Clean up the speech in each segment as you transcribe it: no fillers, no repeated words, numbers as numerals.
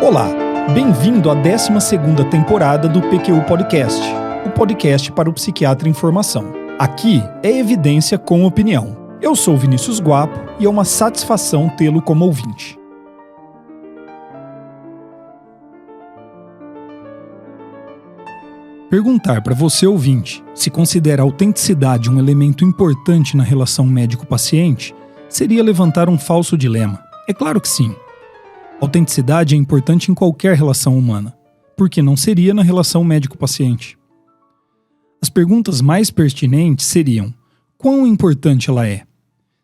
Olá, bem-vindo à 12ª temporada do PQU Podcast, o podcast para o psiquiatra em formação. Aqui é evidência com opinião. Eu sou Vinícius Guapo e é uma satisfação tê-lo como ouvinte. Perguntar para você, ouvinte, se considera a autenticidade um elemento importante na relação médico-paciente seria levantar um falso dilema. É claro que sim. Autenticidade é importante em qualquer relação humana, porque não seria na relação médico-paciente. As perguntas mais pertinentes seriam: quão importante ela é?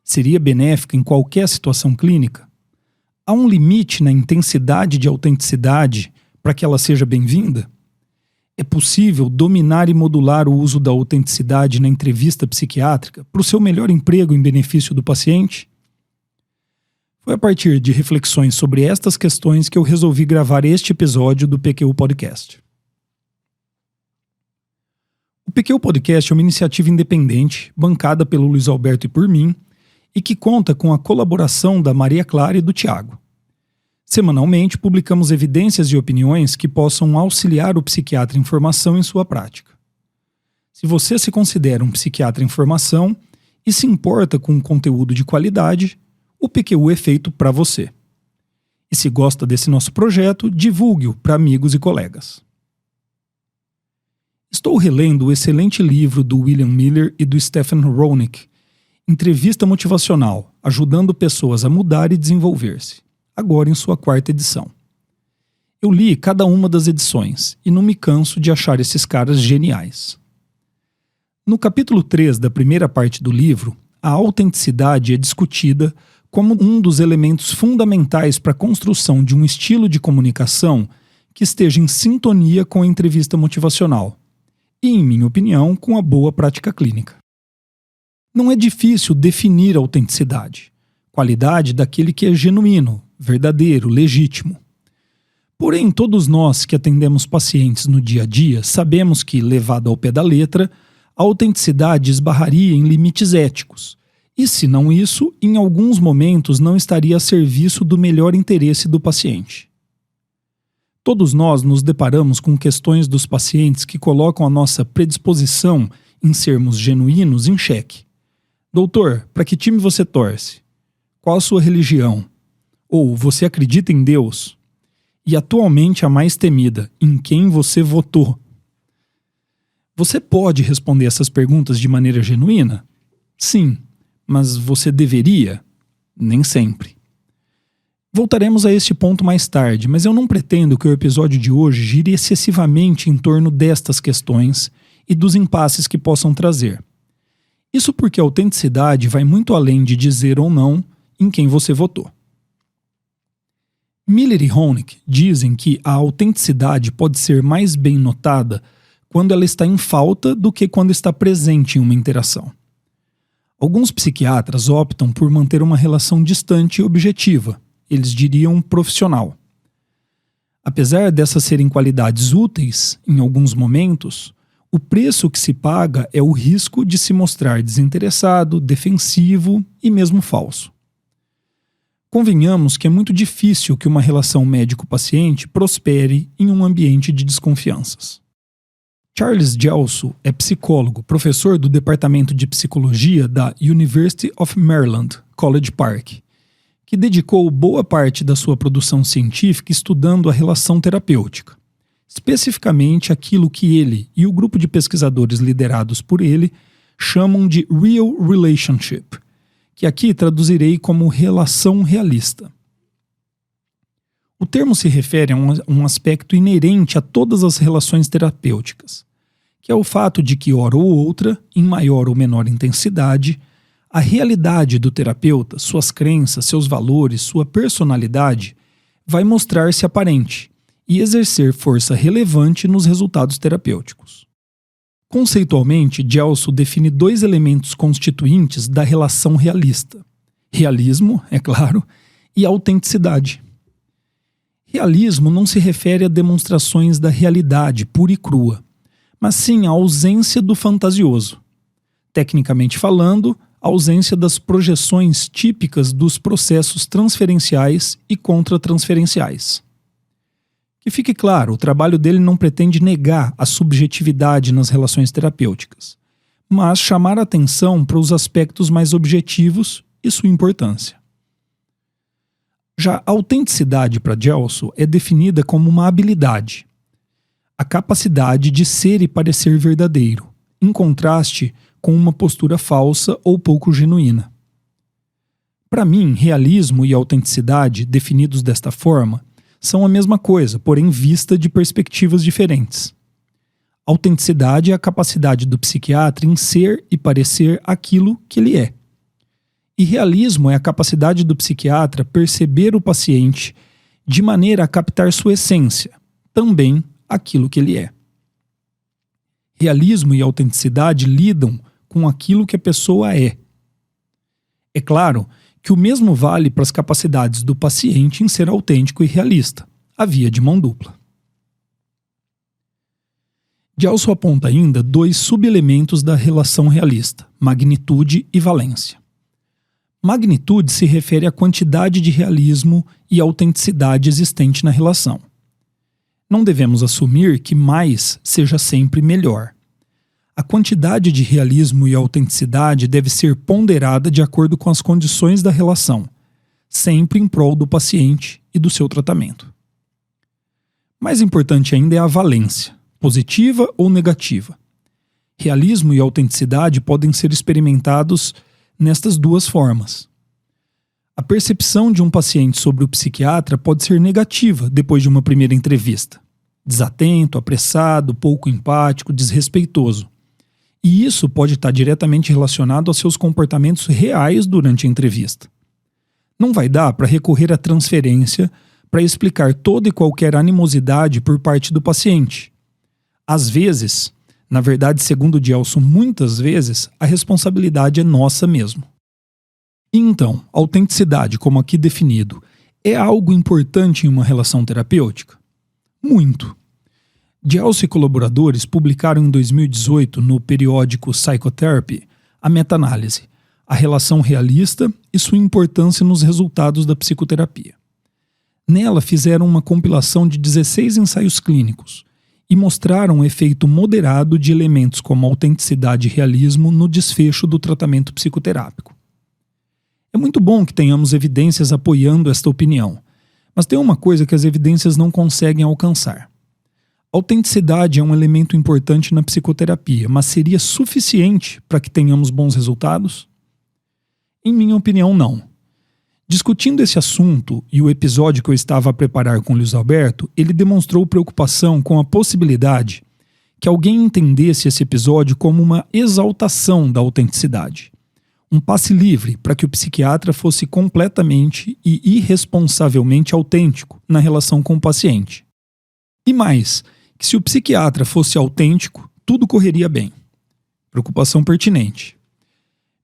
Seria benéfica em qualquer situação clínica? Há um limite na intensidade de autenticidade para que ela seja bem-vinda? É possível dominar e modular o uso da autenticidade na entrevista psiquiátrica para o seu melhor emprego em benefício do paciente? Foi a partir de reflexões sobre estas questões que eu resolvi gravar este episódio do PQU Podcast. O PQU Podcast é uma iniciativa independente, bancada pelo Luiz Alberto e por mim, e que conta com a colaboração da Maria Clara e do Tiago. Semanalmente, publicamos evidências e opiniões que possam auxiliar o psiquiatra em formação em sua prática. Se você se considera um psiquiatra em formação e se importa com um conteúdo de qualidade, o PQU é feito para você. E se gosta desse nosso projeto, divulgue-o para amigos e colegas. Estou relendo o excelente livro do William Miller e do Stephen Roenick, Entrevista Motivacional, ajudando pessoas a mudar e desenvolver-se, agora em sua 4ª edição. Eu li cada uma das edições e não me canso de achar esses caras geniais. No capítulo 3 da primeira parte do livro, a autenticidade é discutida como um dos elementos fundamentais para a construção de um estilo de comunicação que esteja em sintonia com a entrevista motivacional e, em minha opinião, com a boa prática clínica. Não é difícil definir a autenticidade, qualidade daquele que é genuíno, verdadeiro, legítimo. Porém, todos nós que atendemos pacientes no dia a dia sabemos que, levado ao pé da letra, a autenticidade esbarraria em limites éticos. E, se não isso, em alguns momentos não estaria a serviço do melhor interesse do paciente. Todos nós nos deparamos com questões dos pacientes que colocam a nossa predisposição em sermos genuínos em xeque. Doutor, para que time você torce? Qual a sua religião? Ou você acredita em Deus? E atualmente a mais temida, em quem você votou? Você pode responder essas perguntas de maneira genuína? Sim. Mas você deveria? Nem sempre. Voltaremos a este ponto mais tarde, mas eu não pretendo que o episódio de hoje gire excessivamente em torno destas questões e dos impasses que possam trazer. Isso porque a autenticidade vai muito além de dizer ou não em quem você votou. Miller e Roenick dizem que a autenticidade pode ser mais bem notada quando ela está em falta do que quando está presente em uma interação. Alguns psiquiatras optam por manter uma relação distante e objetiva, eles diriam profissional. Apesar dessas serem qualidades úteis, em alguns momentos, o preço que se paga é o risco de se mostrar desinteressado, defensivo e mesmo falso. Convenhamos que é muito difícil que uma relação médico-paciente prospere em um ambiente de desconfianças. Charles Gelso é psicólogo, professor do Departamento de Psicologia da University of Maryland, College Park, que dedicou boa parte da sua produção científica estudando a relação terapêutica, especificamente aquilo que ele e o grupo de pesquisadores liderados por ele chamam de Real Relationship, que aqui traduzirei como relação realista. O termo se refere a um aspecto inerente a todas as relações terapêuticas, que é o fato de que, hora ou outra, em maior ou menor intensidade, a realidade do terapeuta, suas crenças, seus valores, sua personalidade, vai mostrar-se aparente e exercer força relevante nos resultados terapêuticos. Conceitualmente, Gelso define 2 elementos constituintes da relação realista: realismo, é claro, e autenticidade. Realismo não se refere a demonstrações da realidade pura e crua, mas sim a ausência do fantasioso. Tecnicamente falando, a ausência das projeções típicas dos processos transferenciais e contratransferenciais. Que fique claro, o trabalho dele não pretende negar a subjetividade nas relações terapêuticas, mas chamar a atenção para os aspectos mais objetivos e sua importância. Já a autenticidade para Gelso é definida como uma habilidade, a capacidade de ser e parecer verdadeiro, em contraste com uma postura falsa ou pouco genuína. Para mim, realismo e autenticidade, definidos desta forma, são a mesma coisa, porém vista de perspectivas diferentes. Autenticidade é a capacidade do psiquiatra em ser e parecer aquilo que ele é. E realismo é a capacidade do psiquiatra perceber o paciente de maneira a captar sua essência, também aquilo que ele é. Realismo e autenticidade lidam com aquilo que a pessoa é. É claro que o mesmo vale para as capacidades do paciente em ser autêntico e realista, a via de mão dupla. Gelso aponta ainda 2 subelementos da relação realista, magnitude e valência. Magnitude se refere à quantidade de realismo e autenticidade existente na relação. Não devemos assumir que mais seja sempre melhor. A quantidade de realismo e autenticidade deve ser ponderada de acordo com as condições da relação, sempre em prol do paciente e do seu tratamento. Mais importante ainda é a valência, positiva ou negativa. Realismo e autenticidade podem ser experimentados nestas 2 formas. A percepção de um paciente sobre o psiquiatra pode ser negativa depois de uma primeira entrevista. Desatento, apressado, pouco empático, desrespeitoso. E isso pode estar diretamente relacionado aos seus comportamentos reais durante a entrevista. Não vai dar para recorrer à transferência para explicar toda e qualquer animosidade por parte do paciente. Às vezes, na verdade, segundo Gelso, muitas vezes, a responsabilidade é nossa mesmo. Então, autenticidade, como aqui definido, é algo importante em uma relação terapêutica? Muito. Gelso e colaboradores publicaram em 2018 no periódico Psychotherapy a meta-análise, a relação realista e sua importância nos resultados da psicoterapia. Nela fizeram uma compilação de 16 ensaios clínicos e mostraram um efeito moderado de elementos como autenticidade e realismo no desfecho do tratamento psicoterápico. É muito bom que tenhamos evidências apoiando esta opinião, mas tem uma coisa que as evidências não conseguem alcançar. Autenticidade é um elemento importante na psicoterapia, mas seria suficiente para que tenhamos bons resultados? Em minha opinião, não. Discutindo esse assunto e o episódio que eu estava a preparar com Luiz Alberto, ele demonstrou preocupação com a possibilidade que alguém entendesse esse episódio como uma exaltação da autenticidade. Um passe livre para que o psiquiatra fosse completamente e irresponsavelmente autêntico na relação com o paciente. E mais, que se o psiquiatra fosse autêntico, tudo correria bem. Preocupação pertinente.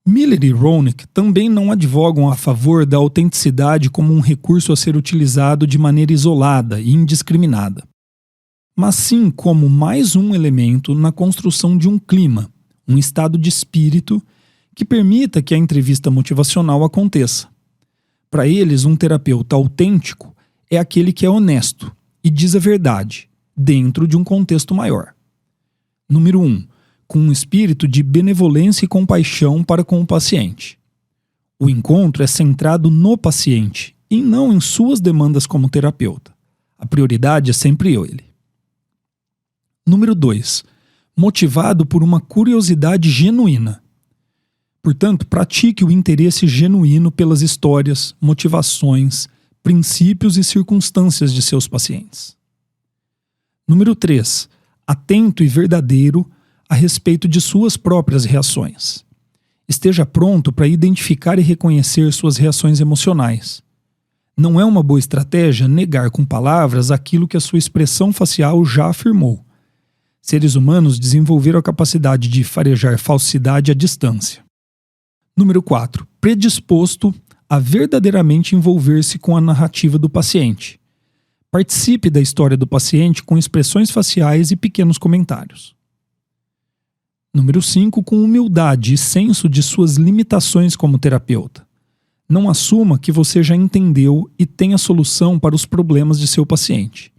Miller e Roenick também não advogam a favor da autenticidade como um recurso a ser utilizado de maneira isolada e indiscriminada, mas sim como mais um elemento na construção de um clima, um estado de espírito que permita que a entrevista motivacional aconteça. Para eles, um terapeuta autêntico é aquele que é honesto e diz a verdade, dentro de um contexto maior. Número 1. Com um espírito de benevolência e compaixão para com o paciente. O encontro é centrado no paciente e não em suas demandas como terapeuta. A prioridade é sempre ele. Número 2. Motivado por uma curiosidade genuína. Portanto, pratique o interesse genuíno pelas histórias, motivações, princípios e circunstâncias de seus pacientes. Número 3. Atento e verdadeiro a respeito de suas próprias reações. Esteja pronto para identificar e reconhecer suas reações emocionais. Não é uma boa estratégia negar com palavras aquilo que a sua expressão facial já afirmou. Seres humanos desenvolveram a capacidade de farejar falsidade à distância. Número 4. Predisposto a verdadeiramente envolver-se com a narrativa do paciente. Participe da história do paciente com expressões faciais e pequenos comentários. Número 5. Com humildade e senso de suas limitações como terapeuta. Não assuma que você já entendeu e tem a solução para os problemas de seu paciente.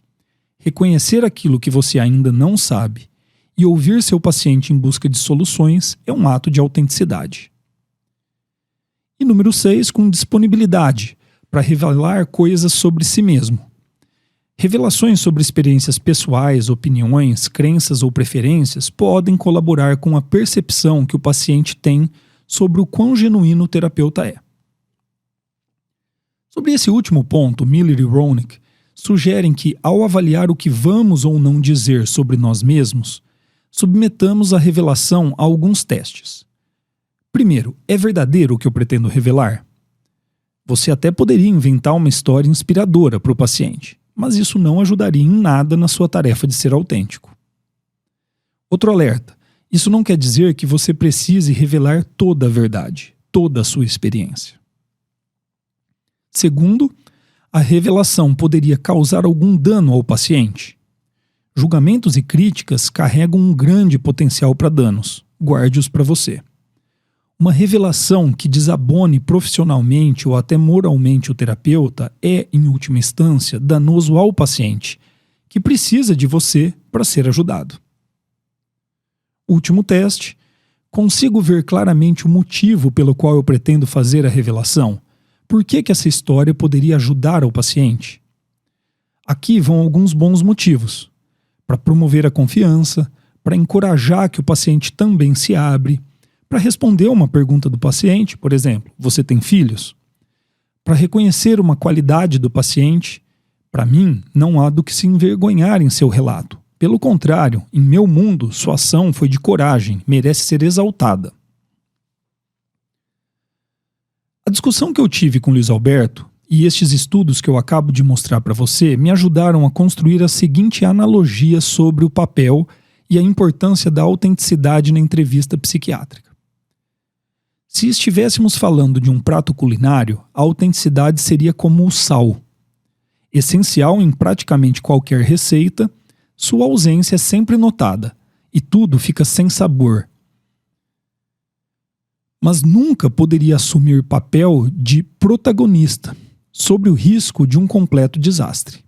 reconhecer aquilo que você ainda não sabe e ouvir seu paciente em busca de soluções é um ato de autenticidade. E número 6, com disponibilidade, para revelar coisas sobre si mesmo. Revelações sobre experiências pessoais, opiniões, crenças ou preferências podem colaborar com a percepção que o paciente tem sobre o quão genuíno o terapeuta é. Sobre esse último ponto, Miller e Roenick sugerem que, ao avaliar o que vamos ou não dizer sobre nós mesmos, submetamos a revelação a alguns testes. Primeiro, é verdadeiro o que eu pretendo revelar? Você até poderia inventar uma história inspiradora para o paciente, mas isso não ajudaria em nada na sua tarefa de ser autêntico. Outro alerta: isso não quer dizer que você precise revelar toda a verdade, toda a sua experiência. Segundo, a revelação poderia causar algum dano ao paciente. Julgamentos e críticas carregam um grande potencial para danos. Guarde-os para você. Uma revelação que desabone profissionalmente ou até moralmente o terapeuta é, em última instância, danoso ao paciente, que precisa de você para ser ajudado. Último teste: consigo ver claramente o motivo pelo qual eu pretendo fazer a revelação? Por que essa história poderia ajudar ao paciente? Aqui vão alguns bons motivos: para promover a confiança, para encorajar que o paciente também se abre, para responder uma pergunta do paciente, por exemplo, você tem filhos? Para reconhecer uma qualidade do paciente. Para mim, não há do que se envergonhar em seu relato. Pelo contrário, em meu mundo, sua ação foi de coragem, merece ser exaltada. A discussão que eu tive com Luiz Alberto e estes estudos que eu acabo de mostrar para você me ajudaram a construir a seguinte analogia sobre o papel e a importância da autenticidade na entrevista psiquiátrica. Se estivéssemos falando de um prato culinário, a autenticidade seria como o sal. Essencial em praticamente qualquer receita, sua ausência é sempre notada e tudo fica sem sabor. Mas nunca poderia assumir papel de protagonista, sob o risco de um completo desastre.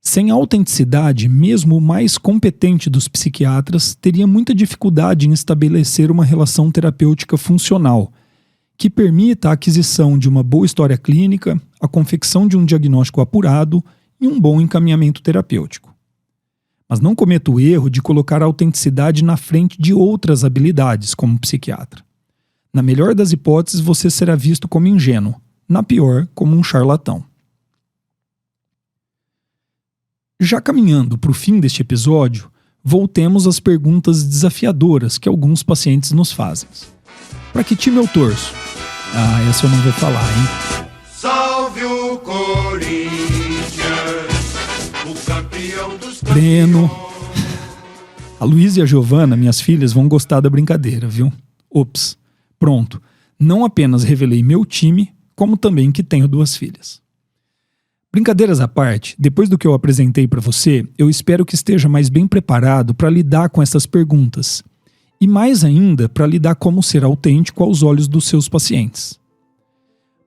Sem autenticidade, mesmo o mais competente dos psiquiatras teria muita dificuldade em estabelecer uma relação terapêutica funcional, que permita a aquisição de uma boa história clínica, a confecção de um diagnóstico apurado e um bom encaminhamento terapêutico. Mas não cometa o erro de colocar a autenticidade na frente de outras habilidades como psiquiatra. Na melhor das hipóteses, você será visto como ingênuo, na pior, como um charlatão. Já caminhando para o fim deste episódio, voltemos às perguntas desafiadoras que alguns pacientes nos fazem. Para que time eu torço? Essa eu não vou falar, hein? Salve o Corinthians, o campeão dos campeões. Breno. A Luísa e a Giovana, minhas filhas, vão gostar da brincadeira, viu? Ops. Pronto, não apenas revelei meu time, como também que tenho 2 filhas. Brincadeiras à parte, depois do que eu apresentei para você, eu espero que esteja mais bem preparado para lidar com essas perguntas. E mais ainda, para lidar como ser autêntico aos olhos dos seus pacientes.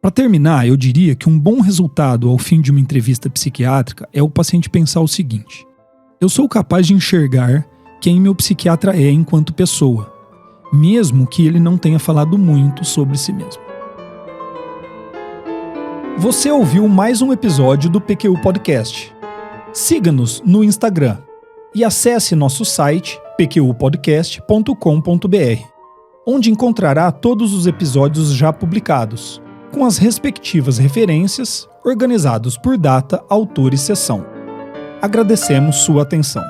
Para terminar, eu diria que um bom resultado ao fim de uma entrevista psiquiátrica é o paciente pensar o seguinte: eu sou capaz de enxergar quem meu psiquiatra é enquanto pessoa, mesmo que ele não tenha falado muito sobre si mesmo. Você ouviu mais um episódio do PQU Podcast. Siga-nos no Instagram e acesse nosso site pqpodcast.com.br, onde encontrará todos os episódios já publicados, com as respectivas referências, organizados por data, autor e sessão. Agradecemos sua atenção.